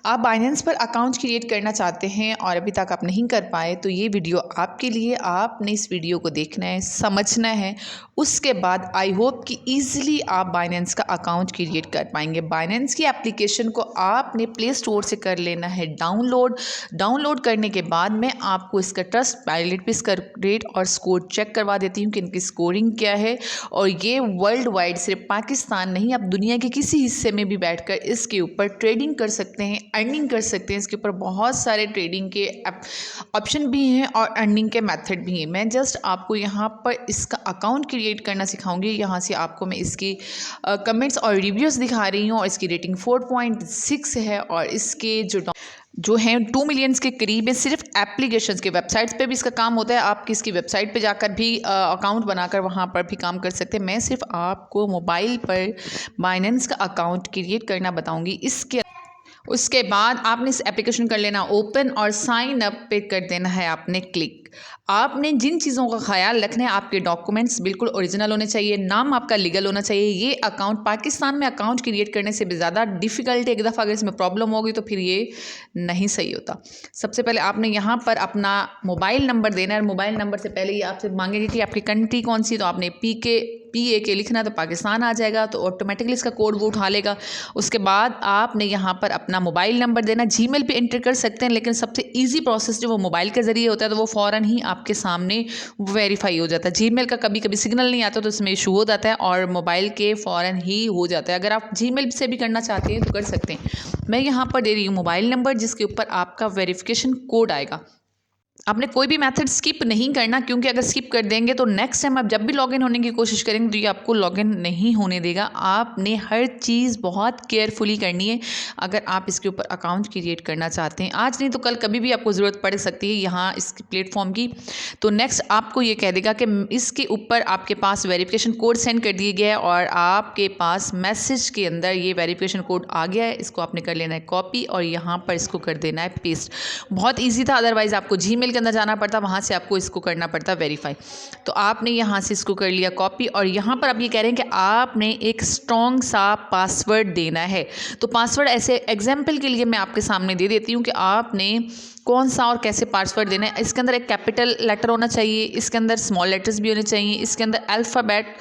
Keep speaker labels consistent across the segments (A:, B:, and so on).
A: आप बाइनेंस पर account create करना चाहते हैं और अभी तक आप नहीं कर पाए तो ये वीडियो आपके लिए। आपने इस वीडियो को देखना है, समझना है, उसके बाद आई होप कि ईजिली आप बाइनेंस का अकाउंट क्रिएट कर पाएंगे। बाइनेंस की एप्लीकेशन को आपने प्ले स्टोर से कर लेना है डाउनलोड करने के बाद मैं आपको इसका ट्रस्ट पायलट पे इसका रेट और स्कोर चेक करवा देती हूँ कि इनकी स्कोरिंग क्या है। और ये वर्ल्ड वाइड सिर्फ पाकिस्तान नहीं, आप दुनिया के किसी हिस्से में भी बैठकर इसके ऊपर ट्रेडिंग कर सकते हैं, अर्निंग कर सकते हैं। इसके ऊपर बहुत सारे ट्रेडिंग के ऑप्शन भी हैं और अर्निंग के मेथड भी हैं। मैं जस्ट आपको यहाँ पर इसका अकाउंट क्रिएट करना सिखाऊंगी। यहाँ से आपको मैं इसकी कमेंट्स और रिव्यूज़ दिखा रही हूँ और इसकी रेटिंग 4.6 है और इसके जो हैं 2 मिलियंस के करीब है। सिर्फ एप्लीकेशंस के वेबसाइट्स पे भी इसका काम होता है। आप इसकी वेबसाइट पे जाकर भी अकाउंट बनाकर वहाँ पर भी काम कर सकते हैं। मैं सिर्फ आपको मोबाइल पर बाइनेंस का अकाउंट क्रिएट करना बताऊँगी। उसके बाद आपने इस एप्लीकेशन कर लेना ओपन और साइन अप पे कर देना है आपने क्लिक। आपने जिन चीज़ों का ख्याल रखना है, आपके डॉक्यूमेंट्स बिल्कुल ओरिजिनल होने चाहिए, नाम आपका लीगल होना चाहिए। ये अकाउंट पाकिस्तान में अकाउंट क्रिएट करने से भी ज़्यादा डिफ़िकल्ट है। एक दफ़ा अगर इसमें प्रॉब्लम होगी तो फिर ये नहीं सही होता। सबसे पहले आपने यहाँ पर अपना मोबाइल नंबर देना है। मोबाइल नंबर से पहले ये आपसे मांगेगी कि आपकी कंट्री कौन सी, तो आपने PA लिखना, तो पाकिस्तान आ जाएगा, तो ऑटोमेटिकली इसका कोड वो उठा लेगा। उसके बाद आपने यहाँ पर अपना मोबाइल नंबर देना। जीमेल पे एंटर कर सकते हैं, लेकिन सबसे इजी प्रोसेस जो वो मोबाइल के ज़रिए होता है तो वो फ़ौरन ही आपके सामने वेरीफाई हो जाता है। जीमेल का कभी कभी सिग्नल नहीं आता तो इसमें इशू हो जाता है और मोबाइल के फ़ौरन ही हो जाता है। अगर आप जीमेल से भी करना चाहते हैं तो कर सकते हैं। मैं यहाँ पर दे रही हूँ मोबाइल नंबर जिसके ऊपर आपका वेरिफिकेशन कोड आएगा। आपने कोई भी मेथड स्किप नहीं करना, क्योंकि अगर स्किप कर देंगे तो नेक्स्ट टाइम आप जब भी लॉगिन होने की कोशिश करेंगे तो ये आपको लॉगिन नहीं होने देगा। आपने हर चीज़ बहुत केयरफुली करनी है अगर आप इसके ऊपर अकाउंट क्रिएट करना चाहते हैं। आज नहीं तो कल कभी भी आपको ज़रूरत पड़ सकती है यहाँ इस प्लेटफॉर्म की। तो नेक्स्ट आपको ये कह देगा कि इसके ऊपर आपके पास वेरिफिकेशन कोड सेंड कर दिया गया है और आपके पास मैसेज के अंदर ये वेरिफिकेशन कोड आ गया है। इसको आपने कर लेना है कॉपी और यहाँ पर इसको कर देना है पेस्ट। बहुत ईजी था, अदरवाइज़ आपको जीमेल के अंदर जाना पड़ता, वहाँ से आपको इसको करना पड़ता वेरीफाई। तो आपने यहाँ से इसको कर लिया कॉपी और यहाँ पर आप ये कह रहे हैं कि आपने एक स्ट्रॉन्ग सा पासवर्ड देना है। तो पासवर्ड ऐसे एग्जाम्पल के लिए मैं आपके सामने दे देती हूँ कि आपने कौन सा और कैसे पासवर्ड देना है। इसके अंदर एक कैपिटल लेटर होना चाहिए, इसके अंदर स्मॉल लेटर्स भी होने चाहिए, इसके अंदर अल्फ़ाबेट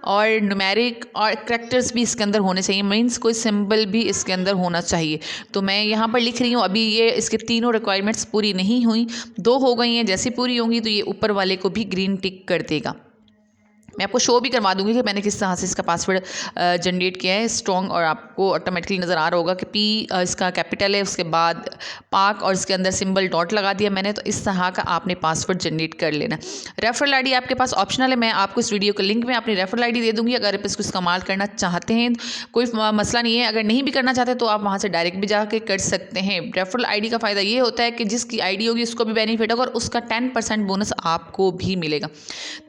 A: और न्यूमेरिक और करैक्टर्स भी इसके अंदर होने चाहिए, मीन्स कोई सिंबल भी इसके अंदर होना चाहिए। तो मैं यहाँ पर लिख रही हूँ। अभी ये इसके तीनों रिक्वायरमेंट्स पूरी नहीं हुई, 2 हो गई हैं। जैसे पूरी होंगी तो ये ऊपर वाले को भी ग्रीन टिक कर देगा। मैं आपको शो भी करवा दूंगी कि मैंने किस तरह से इसका पासवर्ड जनरेट किया है स्ट्रॉन्ग, और आपको ऑटोमेटिकली नज़र आ रहा होगा कि P इसका कैपिटल है, उसके बाद पाक और इसके अंदर सिंबल डॉट लगा दिया मैंने। तो इस तरह का आपने पासवर्ड जनरेट कर लेना। रेफरल आईडी आपके पास ऑप्शनल है, मैं आपको इस वीडियो के लिंक में अपनी रेफरल आईडी दे दूँगी। अगर आप इसको इस्तेमाल करना चाहते हैं कोई मसला नहीं है, अगर नहीं भी करना चाहते तो आप वहाँ से डायरेक्ट भी जाके कर सकते हैं। रेफरल आईडी का फ़ायदा ये होता है कि जिसकी आईडी होगी उसको भी बेनिफिट होगा और उसका 10% बोनस आपको भी मिलेगा।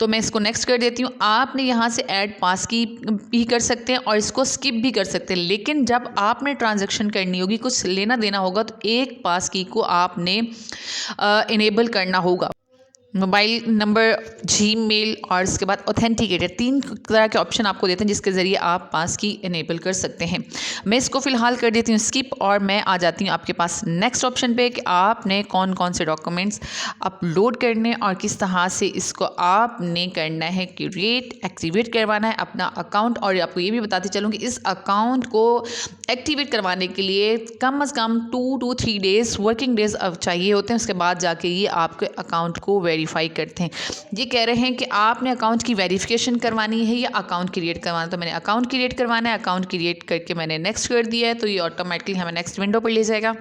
A: तो मैं इसको नेक्स्ट कर देती हूँ। आपने यहाँ से ऐड पास की भी कर सकते हैं और इसको स्किप भी कर सकते हैं, लेकिन जब आपने ट्रांजैक्शन करनी होगी, कुछ लेना देना होगा, तो एक पास की को आपने इनेबल करना होगा। मोबाइल नंबर, जीमेल और इसके बाद ऑथेंटिकेटेड, 3 तरह के ऑप्शन आपको देते हैं जिसके ज़रिए आप पास की इनेबल कर सकते हैं। मैं इसको फ़िलहाल कर देती हूँ स्किप और मैं आ जाती हूँ आपके पास नेक्स्ट ऑप्शन पे कि आपने कौन कौन से डॉक्यूमेंट्स अपलोड करने और किस तरह से इसको आपने करना है क्रिएट, एक्टिवेट करवाना है अपना अकाउंट। और आपको ये भी बताती चलूँ कि इस अकाउंट को एक्टिवेट करवाने के लिए कम से कम 2 to 3 डेज़ वर्किंग डेज़ अब चाहिए होते हैं। उसके बाद जाके ये आपके अकाउंट को वेरीफाई करते हैं। ये कह रहे हैं कि आपने अकाउंट की वेरिफिकेशन करवानी है या अकाउंट क्रिएट करवाना है। तो मैंने अकाउंट क्रिएट करवाना है, अकाउंट क्रिएट करके मैंने नेक्स्ट कर दिया है, तो ये ऑटोमेटिकली हमें नेक्स्ट विंडो पर ले जाएगा।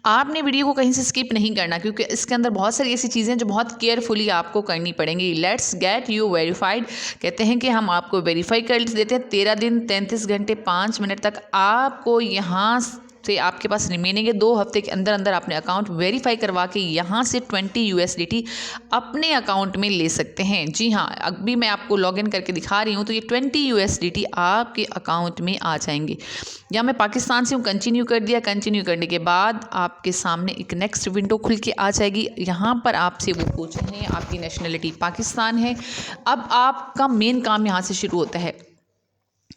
A: आपने वीडियो को कहीं से स्किप नहीं करना, क्योंकि इसके अंदर बहुत सारी ऐसी चीज़ें जो बहुत केयरफुली आपको करनी पड़ेंगी। लेट्स गेट यू वेरीफाइड, कहते हैं कि हम आपको वेरीफाई कर देते हैं। 13 दिन 33 घंटे 5 मिनट तक आपको यहाँ से आपके पास रिमेनिंग है। 2 हफ्ते के अंदर अंदर आपने अकाउंट वेरीफाई करवा के यहाँ से 20 USDT अपने अकाउंट में ले सकते हैं। जी हाँ, अभी मैं आपको लॉगिन करके दिखा रही हूँ तो ये 20 USDT आपके अकाउंट में आ जाएंगे। या मैं पाकिस्तान से हूँ, कंटिन्यू कर दिया। कंटिन्यू करने के बाद आपके सामने एक नेक्स्ट विंडो खुल के आ जाएगी। यहाँ पर आपसे वो पूछ रहे हैं आपकी नेशनलिटी पाकिस्तान है। अब आपका मेन काम यहाँ से शुरू होता है।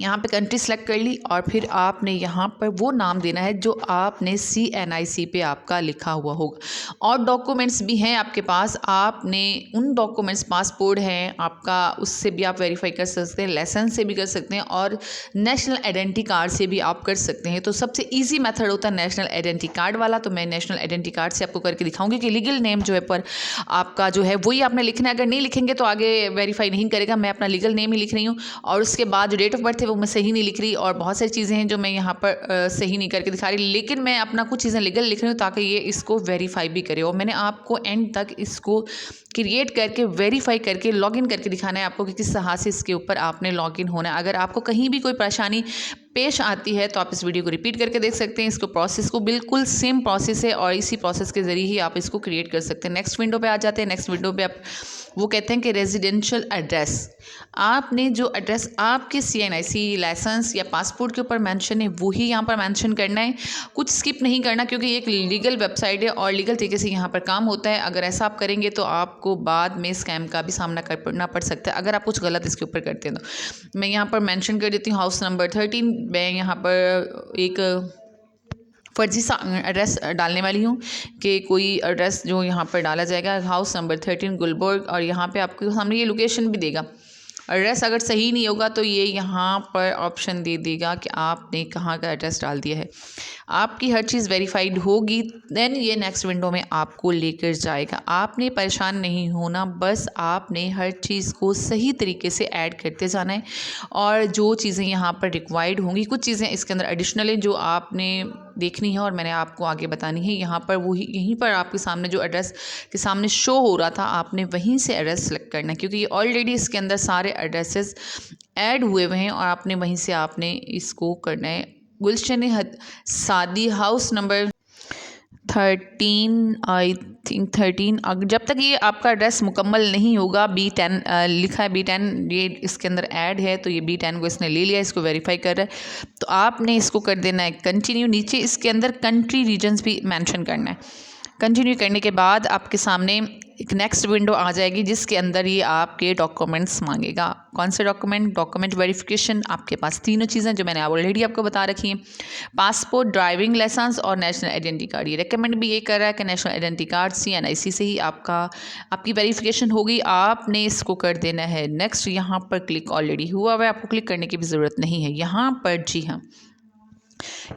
A: यहाँ पे कंट्री सेलेक्ट कर ली और फिर आपने यहाँ पर वो नाम देना है जो आपने CNIC पे आपका लिखा हुआ होगा। और डॉक्यूमेंट्स भी हैं आपके पास, आपने उन डॉक्यूमेंट्स, पासपोर्ट हैं आपका, उससे भी आप वेरीफाई कर सकते हैं, लाइसेंस से भी कर सकते हैं और नेशनल आइडेंटिटी कार्ड से भी आप कर सकते हैं। तो सबसे ईजी मेथड होता है नेशनल आइडेंटिटी कार्ड वाला। तो मैं नेशनल आइडेंटिटी कार्ड से आपको करके दिखाऊंगी कि लीगल नेम जो है पर आपका जो है वही आपने लिखना है। अगर नहीं लिखेंगे तो आगे वेरीफाई नहीं करेगा। मैं अपना लीगल नेम ही लिख रही हूँ और उसके बाद जो डेट ऑफ बर्थ है वो मैं सही नहीं लिख रही और बहुत सारी चीज़ें हैं जो मैं यहाँ पर सही नहीं करके दिखा रही, लेकिन मैं अपना कुछ चीज़ें लीगल लिख रही हूँ ताकि ये इसको वेरीफाई भी करे। और मैंने आपको एंड तक इसको क्रिएट करके वेरीफाई करके लॉगिन करके दिखाना है आपको कि किस तरह से इसके ऊपर आपने लॉगिन होना है। अगर आपको कहीं भी कोई परेशानी पेश आती है तो आप इस वीडियो को रिपीट करके देख सकते हैं। इसको प्रोसेस को बिल्कुल सेम प्रोसेस है और इसी प्रोसेस के ज़रिए ही आप इसको क्रिएट कर सकते हैं। नेक्स्ट विंडो पे आ जाते हैं। नेक्स्ट विंडो पे आप वो कहते हैं कि रेजिडेंशियल एड्रेस, आपने जो एड्रेस आपके CNIC लाइसेंस या पासपोर्ट के ऊपर मेंशन है वही यहाँ पर मेंशन करना है। कुछ स्किप नहीं करना क्योंकि ये एक लीगल वेबसाइट है और लीगल तरीके से यहाँ पर काम होता है। अगर ऐसा आप करेंगे तो आपको बाद में स्कैम का भी सामना करना पड़ सकता है अगर आप कुछ गलत इसके ऊपर करते हैं। तो मैं यहाँ पर मेंशन कर देती हूँ हाउस नंबर 13। मैं यहाँ पर एक फर्जी सा एड्रेस डालने वाली हूँ कि कोई एड्रेस जो यहाँ पर डाला जाएगा हाउस नंबर 13 गुलबर्ग, और यहाँ पे आपके सामने ये लोकेशन भी देगा। एड्रेस अगर सही नहीं होगा तो ये यहाँ पर ऑप्शन दे देगा कि आपने कहाँ का एड्रेस डाल दिया है। आपकी हर चीज़ वेरीफाइड होगी देन ये नेक्स्ट विंडो में आपको लेकर जाएगा। आपने परेशान नहीं होना, बस आपने हर चीज़ को सही तरीके से ऐड करते जाना है और जो चीज़ें यहाँ पर रिक्वायर्ड होंगी, कुछ चीज़ें इसके अंदर एडिशनल है जो आपने देखनी है और मैंने आपको आगे बतानी है। यहाँ पर वही यहीं पर आपके सामने जो एड्रेस के सामने शो हो रहा था आपने वहीं से एड्रेस सेलेक्ट करना है क्योंकि ऑलरेडी इसके अंदर सारे एड्रेसेस ऐड हुए हुए हैं और आपने वहीं से आपने इसको करना है। गुलशन सादी हाउस नंबर 13, आई थिंक 13। जब तक ये आपका एड्रेस मुकम्मल नहीं होगा, B10 लिखा है, B10 ये इसके अंदर ऐड है तो ये B10 को इसने ले लिया, इसको वेरीफाई कर रहा है तो आपने इसको कर देना है कंटिन्यू। नीचे इसके अंदर कंट्री रीजन्स भी मेंशन करना है। कंटिन्यू करने के बाद आपके सामने एक नेक्स्ट विंडो आ जाएगी जिसके अंदर ये आपके डॉक्यूमेंट्स मांगेगा। कौन से डॉक्यूमेंट? Document verification. आपके पास तीनों चीज़ें जो मैंने ऑलरेडी आपको बता रखी हैं, पासपोर्ट, ड्राइविंग लाइसेंस और नेशनल आइडेंटिटी कार्ड। ये रिकमेंड भी ये कर रहा है कि नेशनल आइडेंटिटी कार्ड CNIC से ही आपकी वेरिफिकेशन होगी। आपने इसको कर देना है नेक्स्ट। यहाँ पर क्लिक ऑलरेडी हुआ हुआ है, आपको क्लिक करने की भी ज़रूरत नहीं है यहाँ पर। जी हाँ,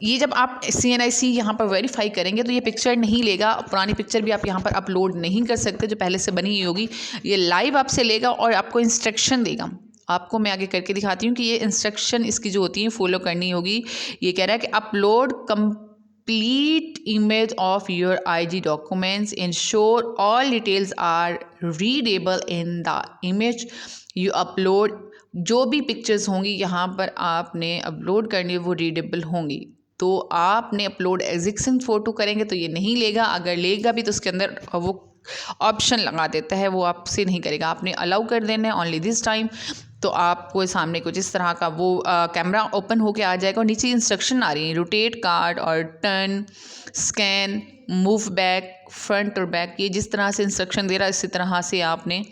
A: ये जब आप CNIC यहाँ पर वेरीफाई करेंगे तो ये पिक्चर नहीं लेगा, पुरानी पिक्चर भी आप यहाँ पर अपलोड नहीं कर सकते जो पहले से बनी हुई होगी। ये लाइव आपसे लेगा और आपको इंस्ट्रक्शन देगा। आपको मैं आगे करके दिखाती हूँ कि ये इंस्ट्रक्शन इसकी जो होती है फॉलो करनी होगी। ये कह रहा है कि upload complete image of your IG documents, ensure all details are readable in the image you upload। जो भी पिक्चर्स होंगी यहाँ पर आपने अपलोड करनी है वो रीडेबल होंगी। तो आपने अपलोड एग्जिस्टिंग फ़ोटो करेंगे तो ये नहीं लेगा, अगर लेगा भी तो उसके अंदर वो ऑप्शन लगा देता है, वो आपसे नहीं करेगा। आपने अलाउ कर देना है ओनली दिस टाइम। तो आपको सामने कुछ इस तरह का वो कैमरा ओपन होके आ जाएगा और नीचे इंस्ट्रक्शन आ रही है, रोटेट कार्ड और turn, scan, move back, front और बैक। ये जिस तरह से इंस्ट्रक्शन दे रहा है इसी तरह से आपने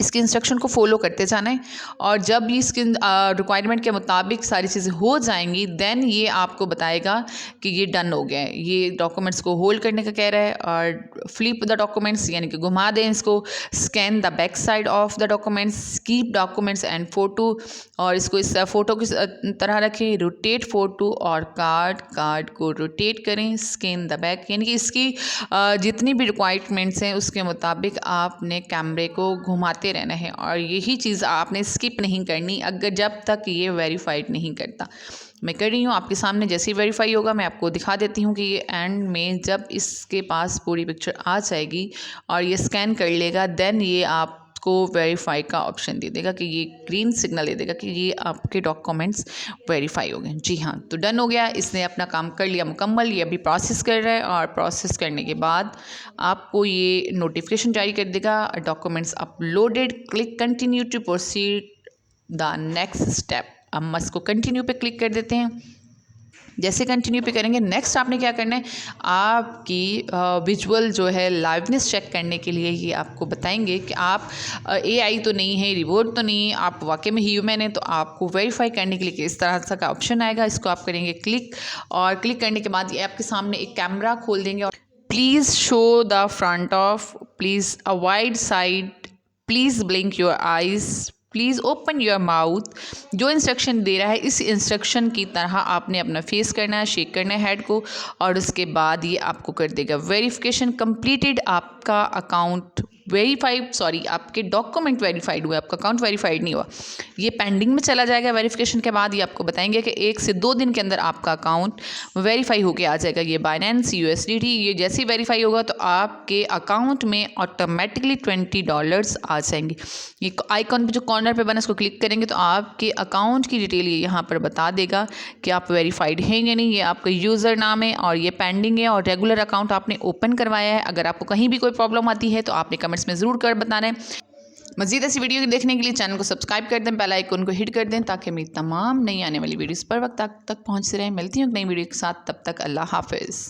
A: इसके इंस्ट्रक्शन को फॉलो करते जाना है और जब भी इसके रिक्वायरमेंट के मुताबिक सारी चीज़ें हो जाएंगी देन ये आपको बताएगा कि ये डन हो गया है। ये डॉक्यूमेंट्स को होल्ड करने का कह रहा है और फ्लिप द डॉक्यूमेंट्स यानी कि घुमा दें इसको, scan the back side of the documents, keep documents and photo, और इसको इस फ़ोटो की तरह रखें, रोटेट फ़ोटो और कार्ड को रोटेट करें, स्कैन द बैक। यानी कि इसकी जितनी भी रिक्वायरमेंट्स हैं उसके मुताबिक आपने कैमरे को घुमाते रहना है और यही चीज़ आपने स्किप नहीं करनी अगर जब तक ये वेरीफाइड नहीं करता। मैं कर रही हूँ आपके सामने, जैसे ही वेरीफाई होगा मैं आपको दिखा देती हूँ कि ये एंड में जब इसके पास पूरी पिक्चर आ जाएगी और ये स्कैन कर लेगा देन ये आपको वेरीफाई का ऑप्शन दे देगा कि ये ग्रीन सिग्नल दे देगा कि ये आपके डॉक्यूमेंट्स वेरीफाई हो गए। जी हाँ, तो डन हो गया, इसने अपना काम कर लिया मुकम्मल। ये अभी प्रोसेस कर रहा है और प्रोसेस करने के बाद आपको ये नोटिफिकेशन जारी कर देगा, documents uploaded, click continue to proceed the next step. अब हम इसको कंटिन्यू पे क्लिक कर देते हैं। जैसे कंटिन्यू पे करेंगे, नेक्स्ट आपने क्या करना है, आपकी विजुअल जो है लाइवनेस चेक करने के लिए ये आपको बताएंगे कि आप एआई तो नहीं है, रिबोट तो नहीं है, आप वाकई में ह्यूमन है। तो आपको वेरीफाई करने के लिए इस तरह सा का ऑप्शन आएगा, इसको आप करेंगे क्लिक, और क्लिक करने के बाद ये आपके सामने एक कैमरा खोल देंगे। और please show the front of, please avoid side, please blink your eyes, please open your mouth. जो इंस्ट्रक्शन दे रहा है इस इंस्ट्रक्शन की तरह आपने अपना फेस करना है, शेक करना है हेड को, और उसके बाद ये आपको कर देगा वेरिफिकेशन कंप्लीटेड। आपका अकाउंट वेरीफाइड, सॉरी आपके डॉक्यूमेंट वेरीफाइड हुए, आपका अकाउंट वेरीफाइड नहीं हुआ, ये पेंडिंग में चला जाएगा। वेरिफिकेशन के बाद ये आपको बताएंगे कि 1 से 2 दिन के अंदर आपका अकाउंट वेरीफाई होके आ जाएगा। ये बाइनेंस USDT ये जैसे ही वेरीफाई होगा तो आपके अकाउंट में ऑटोमेटिकली $20 आ जाएंगे। ये आइकॉन पे जो कॉर्नर पे बना इसको क्लिक करेंगे तो आपके अकाउंट की डिटेल ये यहाँ पर बता देगा कि आप वेरीफाइड हैं या नहीं। ये आपका यूज़र नाम है और ये पेंडिंग है और रेगुलर अकाउंट आपने ओपन करवाया है। अगर आपको कहीं भी कोई प्रॉब्लम आती है तो आपने कमेंट्स में ज़रूर कर बताना है। मज़ीद ऐसी वीडियो देखने के लिए चैनल को सब्सक्राइब कर दें, बेल आइकन को हिट कर दें ताकि मेरी तमाम नई आने वाली वीडियोस पर वक्त तक पहुँचते रहें। मिलती हूँ नई वीडियो के साथ, तब तक अल्लाह हाफ़िज़।